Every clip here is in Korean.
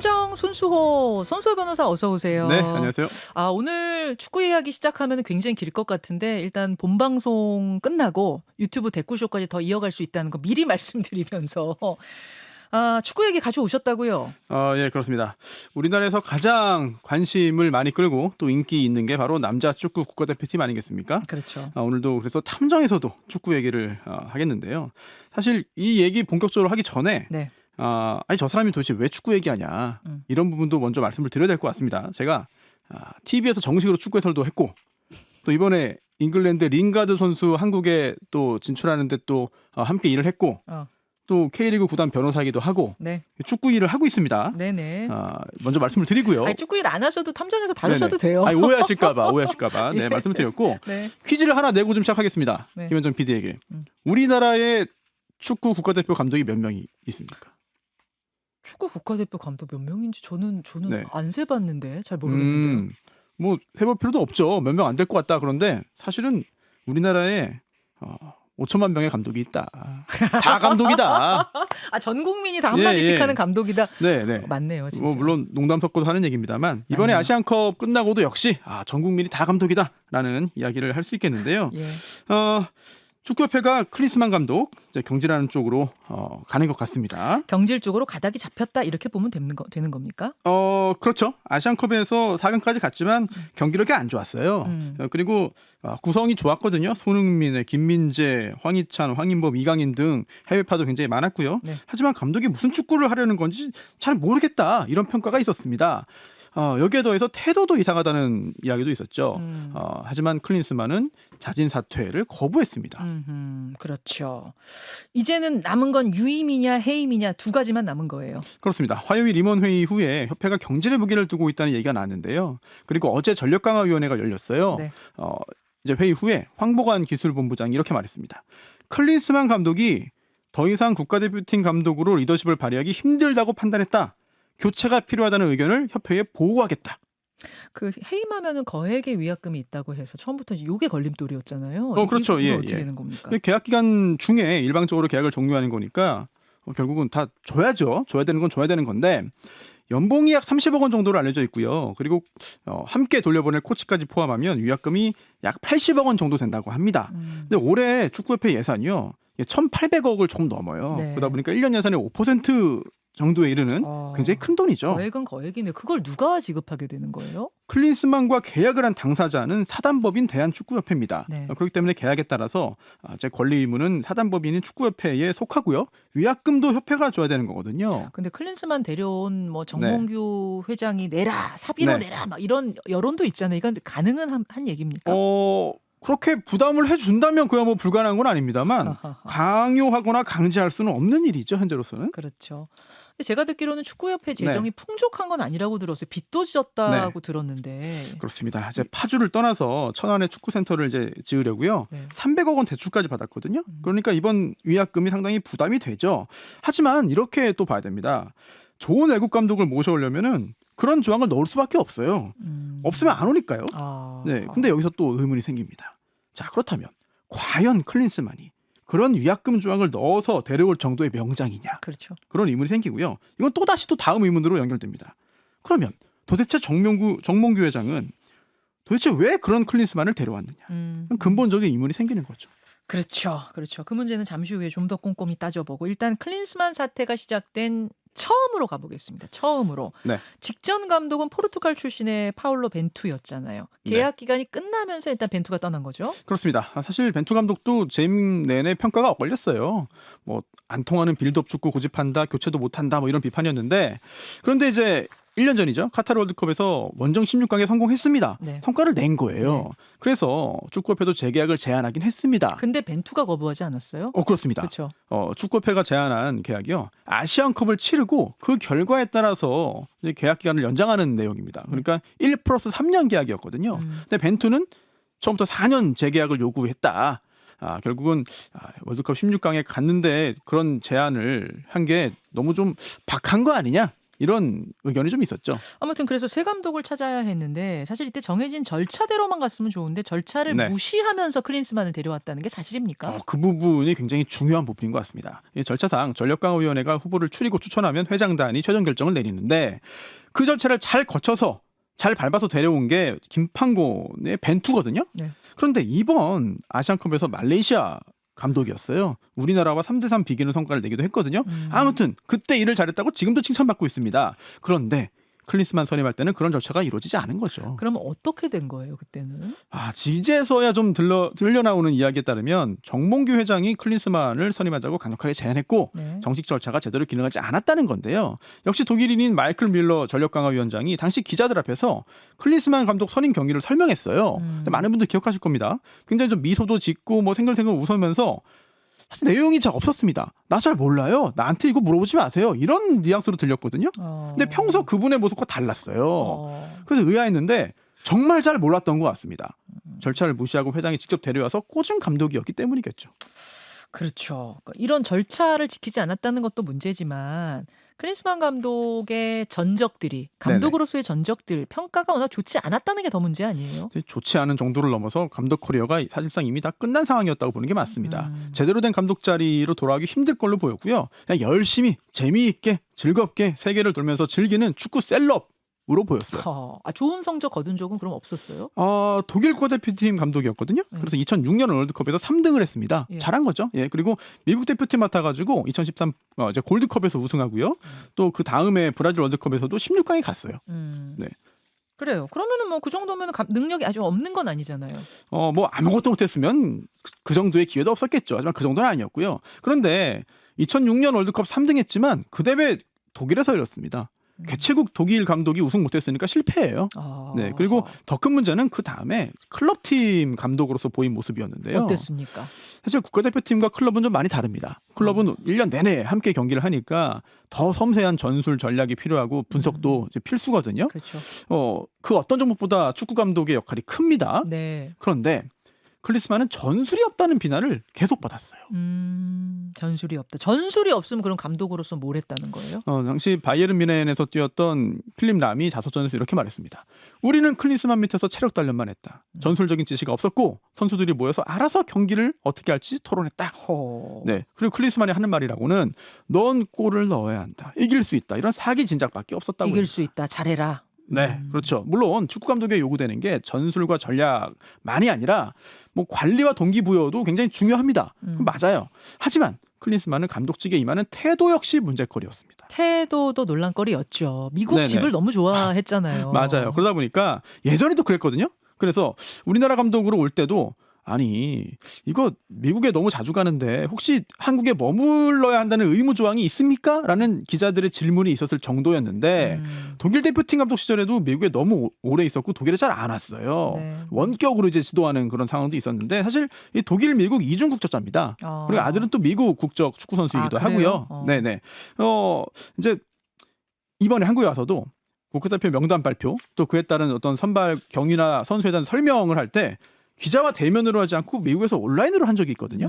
탐정 손수호 변호사 어서 오세요. 네, 안녕하세요. 오늘 축구 이야기 시작하면 굉장히 길 것 같은데 일단 본방송 끝나고 유튜브 댓글쇼까지 더 이어갈 수 있다는 거 미리 말씀드리면서 축구 얘기 가져오셨다고요? 예, 그렇습니다. 우리나라에서 가장 관심을 많이 끌고 또 인기 있는 게 바로 남자 축구 국가대표팀 아니겠습니까? 그렇죠. 오늘도 그래서 탐정에서도 축구 얘기를 하겠는데요. 사실 이 얘기 본격적으로 하기 전에 네. 아니 저 사람이 도대체 왜 축구 얘기하냐 이런 부분도 먼저 말씀을 드려야 될 것 같습니다. 제가 TV에서 정식으로 축구 해설도 했고 또 이번에 잉글랜드 링가드 선수 한국에 또 진출하는데 또 함께 일을 했고 또 K리그 구단 변호사이기도 하고 네. 축구 일을 하고 있습니다. 네네. 먼저 말씀을 드리고요. 축구 일 안 하셔도 탐정에서 다루셔도 돼요. 오해하실까봐 네, 예. 말씀을 드렸고 네. 퀴즈를 하나 내고 좀 시작하겠습니다. 네. 김현정 PD에게 우리나라의 축구 국가대표 감독이 몇 명이 있습니까? 축구 국가대표 감독 몇 명인지 저는 네. 안 세봤는데 잘 모르겠는데요. 뭐 해볼 필요도 없죠. 몇 명 안 될 것 같다. 그런데 사실은 우리나라에 5천만 명의 감독이 있다. 다 감독이다. 전 국민이 다 한마디씩 하는 감독이다. 네. 맞네요, 진짜. 뭐 물론 농담 섞어서 하는 얘기입니다만 이번에 아시안컵 끝나고도 역시 전 국민이 다 감독이다라는 이야기를 할 수 있겠는데요. 예. 축구협회가 클린스만 감독 이제 경질하는 쪽으로 가는 것 같습니다. 경질 쪽으로 가닥이 잡혔다 이렇게 보면 되는 겁니까? 그렇죠. 아시안컵에서 4강까지 갔지만 경기력이 안 좋았어요. 그리고 구성이 좋았거든요. 손흥민, 김민재, 황희찬, 황인범, 이강인 등 해외파도 굉장히 많았고요. 네. 하지만 감독이 무슨 축구를 하려는 건지 잘 모르겠다 이런 평가가 있었습니다. 여기에 더해서 태도도 이상하다는 이야기도 있었죠. 하지만 클린스만은 자진 사퇴를 거부했습니다. 그렇죠. 이제는 남은 건 유임이냐 해임이냐 두 가지만 남은 거예요. 그렇습니다. 화요일 임원회의 후에 협회가 경질의 무게를 두고 있다는 얘기가 나왔는데요. 그리고 어제 전력강화위원회가 열렸어요. 네. 이제 회의 후에 황보관 기술본부장이 이렇게 말했습니다. 클린스만 감독이 더 이상 국가대표팀 감독으로 리더십을 발휘하기 힘들다고 판단했다. 교체가 필요하다는 의견을 협회에 보고하겠다. 해임하면은 거액의 위약금이 있다고 해서 처음부터 이게 걸림돌이었잖아요. 그렇죠. 이게 어떻게 되는 겁니까? 계약 기간 중에 일방적으로 계약을 종료하는 거니까 결국은 다 줘야죠. 줘야 되는 건 줘야 되는 건데 연봉이 약 30억 원 정도로 알려져 있고요. 그리고 함께 돌려보낼 코치까지 포함하면 위약금이 약 80억 원 정도 된다고 합니다. 근데 올해 축구협회 예산이요. 1,800억을 조금 넘어요. 네. 그러다 보니까 1년 예산의 5% 정도에 이르는 굉장히 큰 돈이죠. 거액은 거액이네. 그걸 누가 지급하게 되는 거예요? 클린스만과 계약을 한 당사자는 사단법인 대한축구협회입니다. 네. 그렇기 때문에 계약에 따라서 제 권리 의무는 사단법인인 축구협회에 속하고요. 위약금도 협회가 줘야 되는 거거든요. 근데 클린스만 데려온 정몽규 회장이 내라, 사비로 내라 막 이런 여론도 있잖아요. 이건 가능한 한 얘기입니까? 그렇게 부담을 해준다면 그야 뭐 불가능한 건 아닙니다만 강요하거나 강제할 수는 없는 일이죠. 현재로서는. 그렇죠. 근데 제가 듣기로는 축구협회 재정이 풍족한 건 아니라고 들었어요. 빚도 졌다고 들었는데. 그렇습니다. 이제 파주를 떠나서 천안에 축구센터를 이제 지으려고요. 300억 원 대출까지 받았거든요. 그러니까 이번 위약금이 상당히 부담이 되죠. 하지만 이렇게 또 봐야 됩니다. 좋은 외국 감독을 모셔오려면은 그런 조항을 넣을 수밖에 없어요. 없으면 안 오니까요. 네, 근데 여기서 또 의문이 생깁니다. 자, 그렇다면 과연 클린스만이 그런 위약금 조항을 넣어서 데려올 정도의 명장이냐? 그렇죠. 그런 의문이 생기고요. 이건 또 다시 또 다음 의문으로 연결됩니다. 그러면 도대체 정몽규 회장은 도대체 왜 그런 클린스만을 데려왔느냐? 근본적인 의문이 생기는 거죠. 그렇죠. 그 문제는 잠시 후에 좀 더 꼼꼼히 따져보고 일단 클린스만 사태가 시작된 처음으로 가보겠습니다. 처음으로. 네. 직전 감독은 포르투갈 출신의 파울로 벤투였잖아요. 계약 기간이 끝나면서 일단 벤투가 떠난 거죠. 그렇습니다. 사실 벤투 감독도 재임 내내 평가가 엇갈렸어요. 뭐 안 통하는 빌드업 축구 고집한다, 교체도 못한다, 뭐 이런 비판이었는데 그런데 이제 1년 전이죠. 카타르 월드컵에서 원정 16강에 성공했습니다. 성과를 낸 거예요. 그래서 축구협회도 재계약을 제안하긴 했습니다. 근데 벤투가 거부하지 않았어요? 그렇습니다. 그렇죠. 축구협회가 제안한 계약이요. 아시안컵을 치르고 그 결과에 따라서 이제 계약 기간을 연장하는 내용입니다. 그러니까 1+3년 계약이었거든요. 근데 벤투는 처음부터 4년 재계약을 요구했다. 결국은 월드컵 16강에 갔는데 그런 제안을 한 게 너무 좀 박한 거 아니냐? 이런 의견이 좀 있었죠. 아무튼 그래서 새 감독을 찾아야 했는데 사실 이때 정해진 절차대로만 갔으면 좋은데 절차를 네. 무시하면서 클린스만을 데려왔다는 게 사실입니까? 그 부분이 굉장히 중요한 부분인 것 같습니다. 이 절차상 전력강화위원회가 후보를 추리고 추천하면 회장단이 최종 결정을 내리는데 그 절차를 잘 거쳐서 잘 밟아서 데려온 게 김판곤의 벤투거든요. 네. 그런데 이번 아시안컵에서 말레이시아 감독이었어요. 우리나라와 3대3 비기는 성과를 내기도 했거든요. 아무튼 그때 일을 잘했다고 지금도 칭찬받고 있습니다. 그런데 클린스만 선임할 때는 그런 절차가 이루어지지 않은 거죠. 그러면 어떻게 된 거예요 그때는? 지지에서야 좀 들려나오는 이야기에 따르면 정몽규 회장이 클린스만을 선임하자고 강력하게 제안했고 네. 정식 절차가 제대로 기능하지 않았다는 건데요. 역시 독일인인 마이클 밀러 전력강화위원장이 당시 기자들 앞에서 클린스만 감독 선임 경위를 설명했어요. 근데 많은 분들 기억하실 겁니다. 굉장히 좀 미소도 짓고 뭐 생글생글 웃으면서 사실 내용이 잘 없었습니다. 나 잘 몰라요. 나한테 이거 물어보지 마세요. 이런 뉘앙스로 들렸거든요. 근데 평소 그분의 모습과 달랐어요. 그래서 의아했는데 정말 잘 몰랐던 것 같습니다. 절차를 무시하고 회장이 직접 데려와서 꽂은 감독이었기 때문이겠죠. 그렇죠. 그러니까 이런 절차를 지키지 않았다는 것도 문제지만 클린스만 감독의 전적들이 감독으로서의 전적들 평가가 워낙 좋지 않았다는 게 더 문제 아니에요? 좋지 않은 정도를 넘어서 감독 커리어가 사실상 이미 다 끝난 상황이었다고 보는 게 맞습니다. 제대로 된 감독 자리로 돌아가기 힘들 걸로 보였고요. 그냥 열심히 재미있게 즐겁게 세계를 돌면서 즐기는 축구 셀럽으로 보였어요. 좋은 성적 거둔 적은 그럼 없었어요? 독일 국가대표팀 감독이었거든요. 그래서 2006년 월드컵에서 3등을 했습니다. 예. 잘한 거죠. 예, 그리고 미국 대표팀 맡아가지고 2013 이제 골드컵에서 우승하고요. 또 그 다음에 브라질 월드컵에서도 16강에 갔어요. 네. 그래요. 그러면은 뭐 그 정도면 능력이 아주 없는 건 아니잖아요. 뭐 아무것도 못했으면 그 정도의 기회도 없었겠죠. 하지만 그 정도는 아니었고요. 그런데 2006년 월드컵 3등했지만 그 대회 독일에서 열렸습니다. 개최국 독일 감독이 우승 못했으니까 실패예요. 네, 그리고 더 큰 문제는 그 다음에 클럽팀 감독으로서 보인 모습이었는데요. 어땠습니까? 사실 국가대표팀과 클럽은 좀 많이 다릅니다. 클럽은 1년 내내 함께 경기를 하니까 더 섬세한 전술 전략이 필요하고 분석도 이제 필수거든요. 그렇죠. 그 어떤 종목보다 축구 감독의 역할이 큽니다. 네. 그런데 클린스만은 전술이 없다는 비난을 계속 받았어요. 전술이 없다. 전술이 없으면 그럼 감독으로서 뭘 했다는 거예요? 당시 바이에른 뮌헨에서 뛰었던 필립 람이 자서전에서 이렇게 말했습니다. 우리는 클린스만 밑에서 체력 단련만 했다. 전술적인 지시가 없었고 선수들이 모여서 알아서 경기를 어떻게 할지 토론했다. 네. 그리고 클린스만이 하는 말이라고는 넌 골을 넣어야 한다. 이길 수 있다. 이런 사기 진작밖에 없었다고. 이길 수 있다. 잘해라. 네, 그렇죠. 물론 축구 감독에 요구되는 게 전술과 전략만이 아니라 뭐 관리와 동기부여도 굉장히 중요합니다. 맞아요. 하지만 클린스만은 감독직에 임하는 태도 역시 문제거리였습니다. 태도도 논란거리였죠. 미국 네네. 집을 너무 좋아했잖아요. 맞아요. 그러다 보니까 예전에도 그랬거든요. 그래서 우리나라 감독으로 올 때도 아니 이거 미국에 너무 자주 가는데 혹시 한국에 머물러야 한다는 의무 조항이 있습니까? 라는 기자들의 질문이 있었을 정도였는데 독일 대표팀 감독 시절에도 미국에 너무 오래 있었고 독일에 잘 안 왔어요. 네. 원격으로 이제 지도하는 그런 상황도 있었는데 사실 이 독일 미국 이중 국적자입니다. 그리고 아들은 또 미국 국적 축구 선수이기도 하고요. 네네. 이제 이번에 한국에 와서도 국가대표 명단 발표 또 그에 따른 어떤 선발 경위나 선수에 대한 설명을 할 때 기자와 대면으로 하지 않고 미국에서 온라인으로 한 적이 있거든요.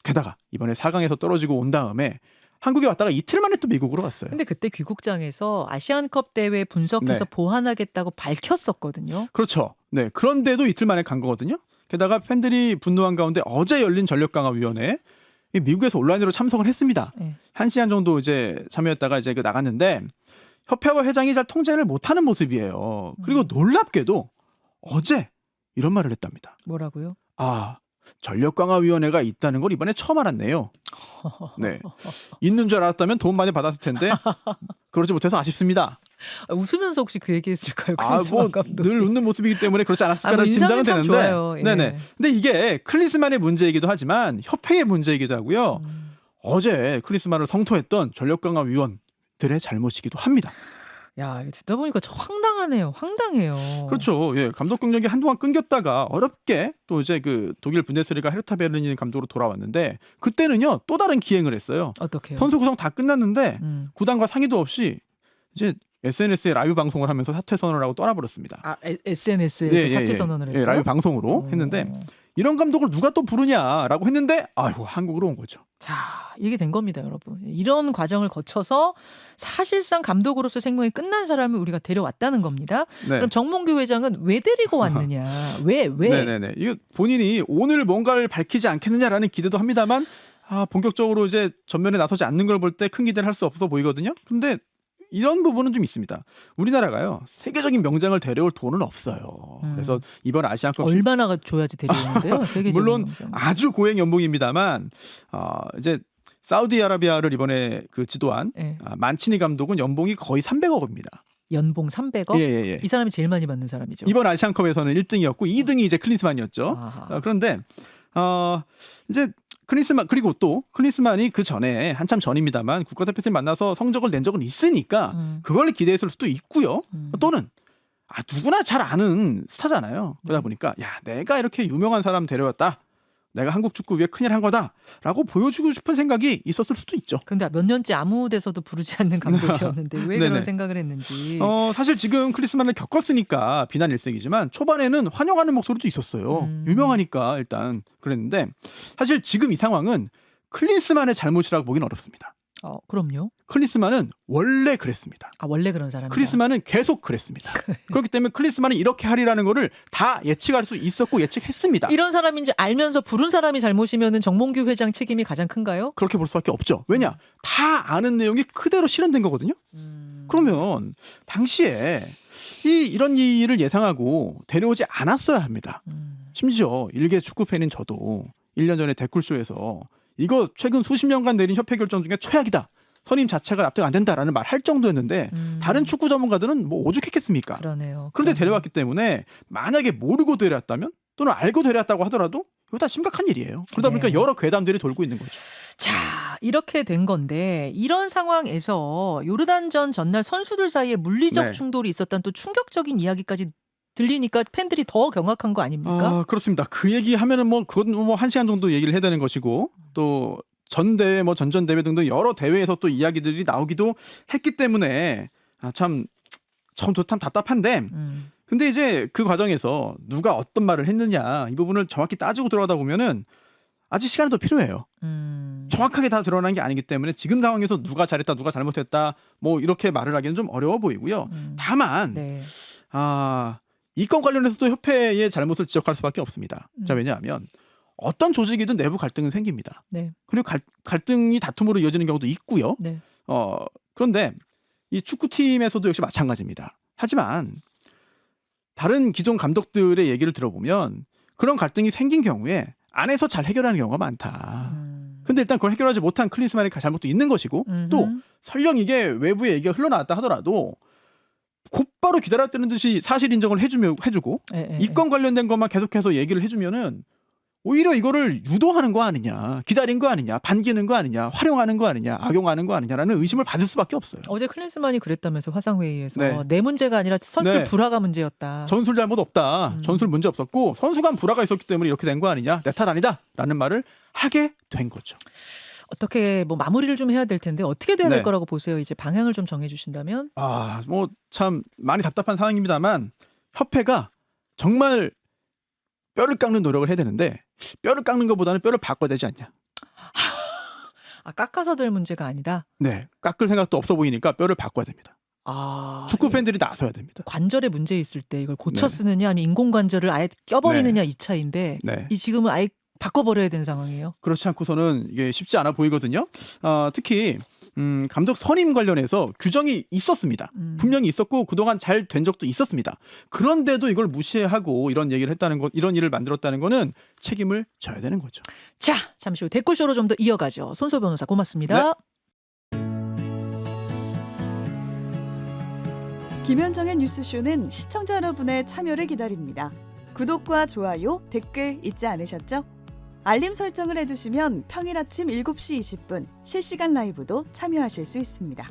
게다가 이번에 4강에서 떨어지고 온 다음에 한국에 왔다가 이틀 만에 또 미국으로 갔어요. 근데 그때 귀국장에서 아시안컵 대회 분석해서 보완하겠다고 밝혔었거든요. 그렇죠. 네. 그런데도 이틀 만에 간 거거든요. 게다가 팬들이 분노한 가운데 어제 열린 전력강화위원회 미국에서 온라인으로 참석을 했습니다. 네. 1시간 정도 이제 참여했다가 이제 나갔는데 협회와 회장이 잘 통제를 못하는 모습이에요. 그리고 놀랍게도 어제 이런 말을 했답니다. 뭐라고요? 전력강화위원회가 있다는 걸 이번에 처음 알았네요. 네, 있는 줄 알았다면 돈 많이 받았을 텐데 그러지 못해서 아쉽습니다. 웃으면서 혹시 그 얘기했을까요? 늘 웃는 모습이기 때문에 그렇지 않았을까라는 짐작은 되는데. 좋아요. 예. 네네. 근데 이게 클린스만의 문제이기도 하지만 협회의 문제이기도 하고요. 어제 클린스만을 성토했던 전력강화위원들의 잘못이기도 합니다. 야, 이거 듣다 보니까 황당하네요. 황당해요. 그렇죠. 예, 감독 경력이 한동안 끊겼다가 어렵게 또 이제 그 독일 분데스리가 헤르타 베르린 감독으로 돌아왔는데 그때는요 또 다른 기행을 했어요. 어떻게요? 선수 구성 다 끝났는데 구단과 상의도 없이 이제 SNS에 라이브 방송을 하면서 사퇴 선언을 하고 떠나버렸습니다. SNS에서 사퇴 선언을 했어요? 라이브 방송으로 했는데 이런 감독을 누가 또 부르냐라고 했는데 아이고 한국으로 온 거죠. 자, 이게 된 겁니다, 여러분. 이런 과정을 거쳐서 사실상 감독으로서 생명이 끝난 사람을 우리가 데려왔다는 겁니다. 네. 그럼 정몽규 회장은 왜 데리고 왔느냐? 왜? 네네네. 이거 본인이 오늘 뭔가를 밝히지 않겠느냐라는 기대도 합니다만 본격적으로 이제 전면에 나서지 않는 걸 볼 때 큰 기대를 할 수 없어 보이거든요. 근데 이런 부분은 좀 있습니다. 우리나라가요 세계적인 명장을 데려올 돈은 없어요. 그래서 이번 아시안컵 얼마나 줘야지 데려오는데요? 세계적인 물론 명장. 아주 고액 연봉입니다만 이제 사우디아라비아를 이번에 그 지도한 네. 만치니 감독은 연봉이 거의 300억입니다. 연봉 300억? 예. 이 사람이 제일 많이 받는 사람이죠. 이번 아시안컵에서는 1등이었고 2등이 이제 클린스만이었죠. 그런데 이제 클린스만 그리고 또 클린스만이 그 전에 한참 전입니다만 국가대표팀 만나서 성적을 낸 적은 있으니까 그걸 기대했을 수도 있고요. 또는 누구나 잘 아는 스타잖아요. 그러다 보니까 야 내가 이렇게 유명한 사람 데려왔다. 내가 한국 축구 위에 큰일 한 거다라고 보여주고 싶은 생각이 있었을 수도 있죠. 근데 몇 년째 아무 데서도 부르지 않는 감독이었는데 왜 그런 생각을 했는지. 사실 지금 클린스만을 겪었으니까 비난 일색이지만 초반에는 환영하는 목소리도 있었어요. 유명하니까 일단 그랬는데 사실 지금 이 상황은 클린스만의 잘못이라고 보기는 어렵습니다. 그럼요. 클린스만은 원래 그랬습니다. 원래 그런 사람이다. 클린스만은 계속 그랬습니다. 그렇기 때문에 클린스만은 이렇게 하리라는 거를 다 예측할 수 있었고 예측했습니다. 이런 사람인지 알면서 부른 사람이 잘못이면은 정몽규 회장 책임이 가장 큰가요? 그렇게 볼 수밖에 없죠. 왜냐? 다 아는 내용이 그대로 실현된 거거든요. 그러면 당시에 이런 일을 예상하고 데려오지 않았어야 합니다. 심지어 일개 축구팬인 저도 1년 전에 댓글쇼에서 이거 최근 수십 년간 내린 협회 결정 중에 최악이다. 선임 자체가 납득 안 된다라는 말 할 정도였는데 다른 축구 전문가들은 뭐 오죽했겠습니까? 그러네요. 그런데 데려왔기 때문에 만약에 모르고 데려왔다면 또는 알고 데려왔다고 하더라도 이거 다 심각한 일이에요. 그러다 보니까 여러 괴담들이 돌고 있는 거죠. 자, 이렇게 된 건데 이런 상황에서 요르단전 전날 선수들 사이에 물리적 충돌이 있었다는 또 충격적인 이야기까지 들리니까 팬들이 더 경악한 거 아닙니까? 그렇습니다. 그 얘기하면은 그건 1시간 정도 얘기를 해야 되는 것이고 또 전대회 전전대회 등등 여러 대회에서 또 이야기들이 나오기도 했기 때문에 참 답답한데 근데 이제 그 과정에서 누가 어떤 말을 했느냐 이 부분을 정확히 따지고 들어가다 보면은 아직 시간이 더 필요해요. 정확하게 다 드러난 게 아니기 때문에 지금 상황에서 누가 잘했다 누가 잘못했다 이렇게 말을 하기는 좀 어려워 보이고요. 다만 이 건 관련해서도 협회의 잘못을 지적할 수밖에 없습니다. 자, 왜냐하면 어떤 조직이든 내부 갈등은 생깁니다. 그리고 갈등이 다툼으로 이어지는 경우도 있고요. 그런데 이 축구팀에서도 역시 마찬가지입니다. 하지만 다른 기존 감독들의 얘기를 들어보면 그런 갈등이 생긴 경우에 안에서 잘 해결하는 경우가 많다. 근데 일단 그걸 해결하지 못한 클린스만의 잘못도 있는 것이고 또 설령 이게 외부의 얘기가 흘러나왔다 하더라도 곧바로 기다렸다는 듯이 사실 인정을 해주고 이 건 관련된 것만 계속해서 얘기를 해주면은 오히려 이거를 유도하는 거 아니냐, 기다린 거 아니냐, 반기는 거 아니냐, 활용하는 거 아니냐, 악용하는 거 아니냐라는 의심을 받을 수밖에 없어요. 어제 클린스만이 그랬다면서 화상회의에서 내 문제가 아니라 선수 불화가 문제였다. 전술 잘못 없다. 전술 문제 없었고 선수 간 불화가 있었기 때문에 이렇게 된 거 아니냐, 내 탓 아니다라는 말을 하게 된 거죠. 어떻게 마무리를 좀 해야 될 텐데 어떻게 돼야 될 거라고 보세요? 이제 방향을 좀 정해 주신다면? 참 많이 답답한 상황입니다만 협회가 정말 뼈를 깎는 노력을 해야 되는데 뼈를 깎는 것보다는 뼈를 바꿔야 되지 않냐. 깎아서 될 문제가 아니다. 네, 깎을 생각도 없어 보이니까 뼈를 바꿔야 됩니다. 축구 팬들이 나서야 됩니다. 관절에 문제 있을 때 이걸 고쳐 쓰느냐 아니면 인공관절을 아예 껴버리느냐 이 차이인데 이 지금은 아예 바꿔버려야 되는 상황이에요. 그렇지 않고서는 이게 쉽지 않아 보이거든요. 특히 감독 선임 관련해서 규정이 있었습니다. 분명히 있었고 그동안 잘 된 적도 있었습니다. 그런데도 이걸 무시하고 이런 얘기를 했다는 것, 이런 일을 만들었다는 거는 책임을 져야 되는 거죠. 자, 잠시 후 댓글쇼로 좀 더 이어가죠. 손소 변호사 고맙습니다. 김현정의 뉴스쇼는 시청자 여러분의 참여를 기다립니다. 구독과 좋아요, 댓글 잊지 않으셨죠? 알림 설정을 해두시면 평일 아침 7시 20분 실시간 라이브도 참여하실 수 있습니다.